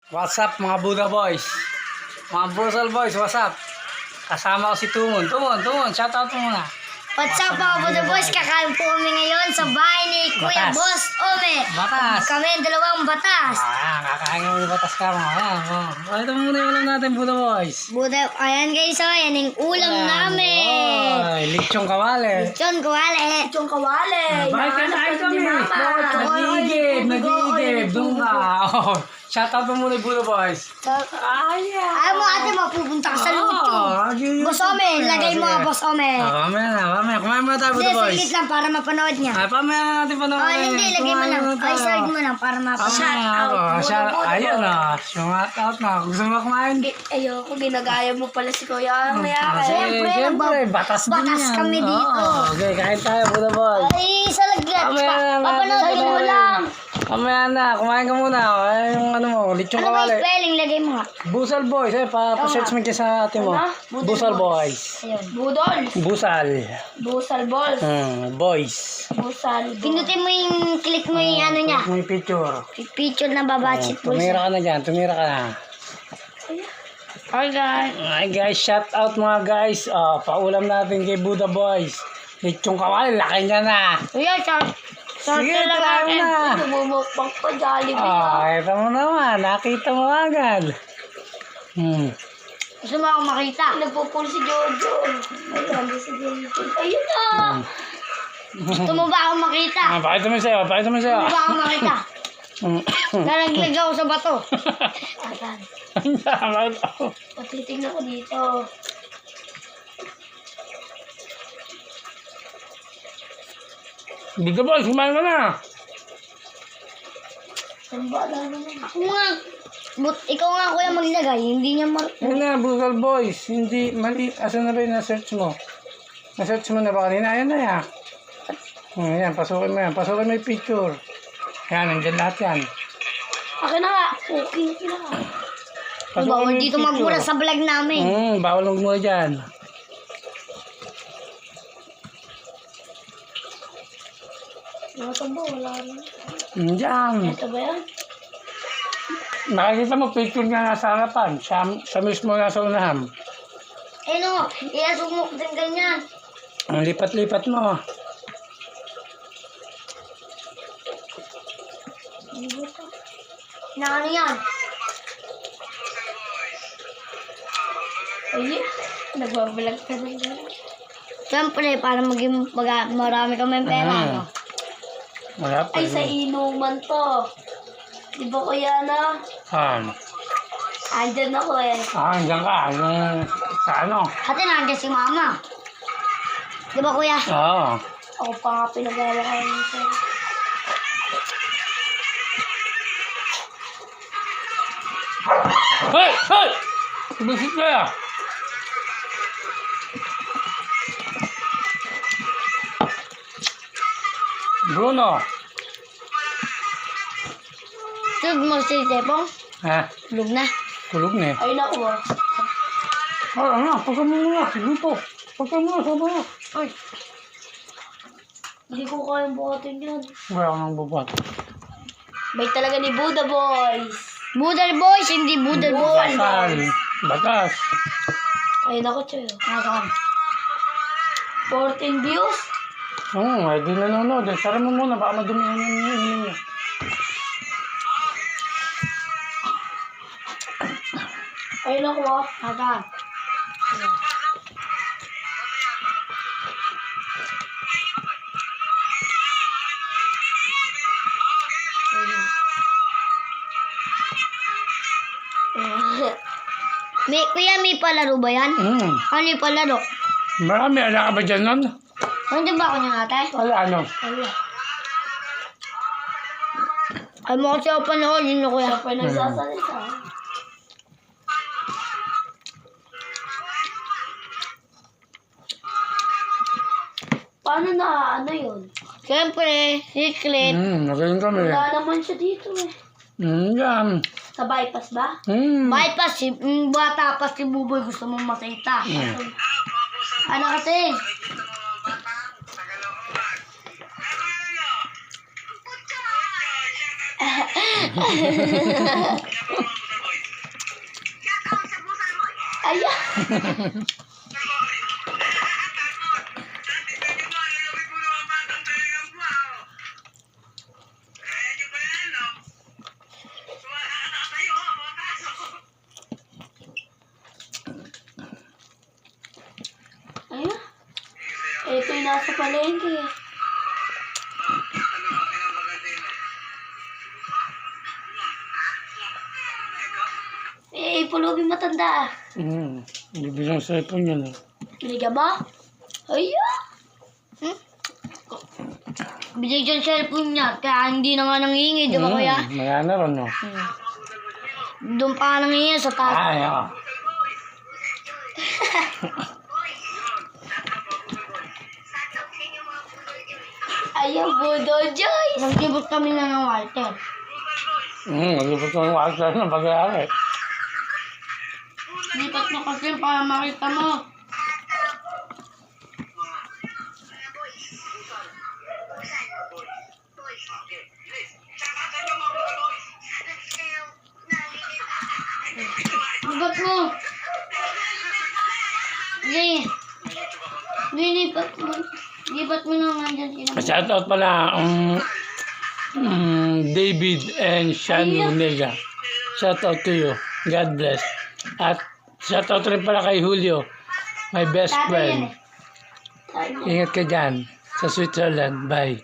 What's up mga Buddha Boys? Mga Brussels Boys, what's up? Kasama ko si Tumon. Tumon, shoutout mo muna. What's up mga Buddha Boys? Kakain po kami ngayon sa bahay ni Kuya Batas. Boss Ome. Batas. Kami ang dalawang batas. Kakain kami ng batas ka mo. Ayan, ito muna yung ulam natin, Buddha Boys. Buddha, ayan guys, oh, yan yung ulam namin. Oy, lechong kawali. Lechon kawali. Lechong kawali. Bakit kanain kami? Nag-iigib. Doon ka. Shoutout mo muna yung Buddha Boys. Ayaw mo ate mo, pupunta ka sa lechon. Boss Ome, lagay mo nga Boss Ome. Mamaya. Kumain muna tayo, Hindi, Buddha Boys. saglit lang para mapanood niya. Pamaya natin panoorin. Hindi, lagay mo lang. Ay, start mo lang para mapanood. Ayun na. Shoutout na. Gusto mo kumain? Ayoko, ginagaya mo pala si Kuya. Siyempre, batas din batas yan. kami dito. Okay, kain tayo, Buddha Boys. Ay, sa lagyan. Mamaya na, Papanoodin mo lang. Mamaya na, kumain ka muna. Ay, yung ano mo, lechong Ano ba kawali. yung spelling? Lagay mo nga. Busal Boys, pa-search mo kayo sa ate mo. Busal Boys. Ayun. Budol. Busal. Busal balls. Boys. Busal. Pinutin mo yung, click mo yung ano niya. May picture. Picture na babachit po Tumira siya. ka na dyan, tumira ka na. Hi guys. Ay guys, shout out mga guys. Paulam natin kay Buddha Boys. Lechong kawali, laki niya na. Kuya, Sige, tara na. Lumumukbang pa, Jollibee. Ito mo naman. Nakita mo agad. gusto mo akong makita? Nagpupul si Jojo. Ayun, si Jojo. Ayun na. Gusto mo ba akong makita? Pakita mo sa'yo, pakita mo sa'yo. Gusto mo ba akong makita? Nalaglag ako sa bato. Ayan. Patitignan ko dito. Buddha Boys, kumain ka na. Samba na naman. Ako nga. Ikaw nga kuya maglagay. Hindi niya Yan na, Buddha Boys. Hindi, mali. Asan na ba yung na-search mo? Na-search mo na ba kanina? Ayan na yan. Ayan, pasukin mo yan. Pasukin mo yung picture. Ayan, nandiyan lahat yan. Akin na nga. Okay na nga. Bawal dito magmura sa vlog namin. Bawal magmura dyan. Nakatamba, wala na. Diyan. Ito ba yan? Nakikita mo picture nga nasa harapan. Siya mismo nasa unahan. Eh no, iasumok din ganyan. Ang lipat-lipat mo. Na ano yan? Ayun. Nagbabalag ka na yan. Siyempre, para maging marami kami pera. No? Wala pa. Ay, sa inuman to. Di ba kuya na? Andyan ako eh. Andiyan ka. Sa ano? Ate, nandiyan si mama. Di ba kuya? Oo. Ako pa nga pinagawa ko yun sir. Hey! Hey! Bisit ka ya. Bruno. Tulog mo si Tepong? Ha? Tulog na. Tulog na eh. Ay naku ah. Ano? Pagka mo nga. Dito. Pagka mo nga. Sama nga. Ay, Hindi ko kayang buhatin yan. Wala ka nang bubat. May talaga ni Buddha Boys. Budal boys, hindi budal boys. Basal. Batas. Ay naku Choy. Nasaan? 14 views. Ay di nanonood. Sara mo muna. Baka madumihan yung hinihin niya. Ay naku ah. Nasaan? Kuya, may palaro ba yan? Ano yung palaro? Marami. Ala ka ba dyan nun? Nandiyan ba ako niya ate? Ala ano? Ay mo kasi ako panoodin na kuya. Siya pa nagsasalita. Paano na ano yun? Siyempre, secret. Magaling kami. Wala naman siya dito eh. Yan. Sa bypass ba? Bypass, bata pa si Buboy gusto mong makita. Ano kasi? Ayun. Ito yung nasa palengke. Pulubi matanda. Bibigyan sa cellphone yan eh. Binigyan mo? Ayun. Binigyan cellphone niya, kaya hindi na nga nangihingi, di ba kuya? Maya na ron, no? Doon pa nga nangihingi sa taas. Ay, ako. Ayaw, Budo Joyce. Nagsibot kami na ng Walter. Nalipot ko yung walter ng pag-aaral. Lipat mo kasi para makita mo. Lipat mo. Hindi. Lipat mo. Lipat mo naman dyan sila. Shoutout pala, David and Shanu Nega. Shoutout to you. God bless. At shoutout rin pala kay Julio, my best Tatay yan friend. eh. Ingat ka dyan sa Switzerland. Bye.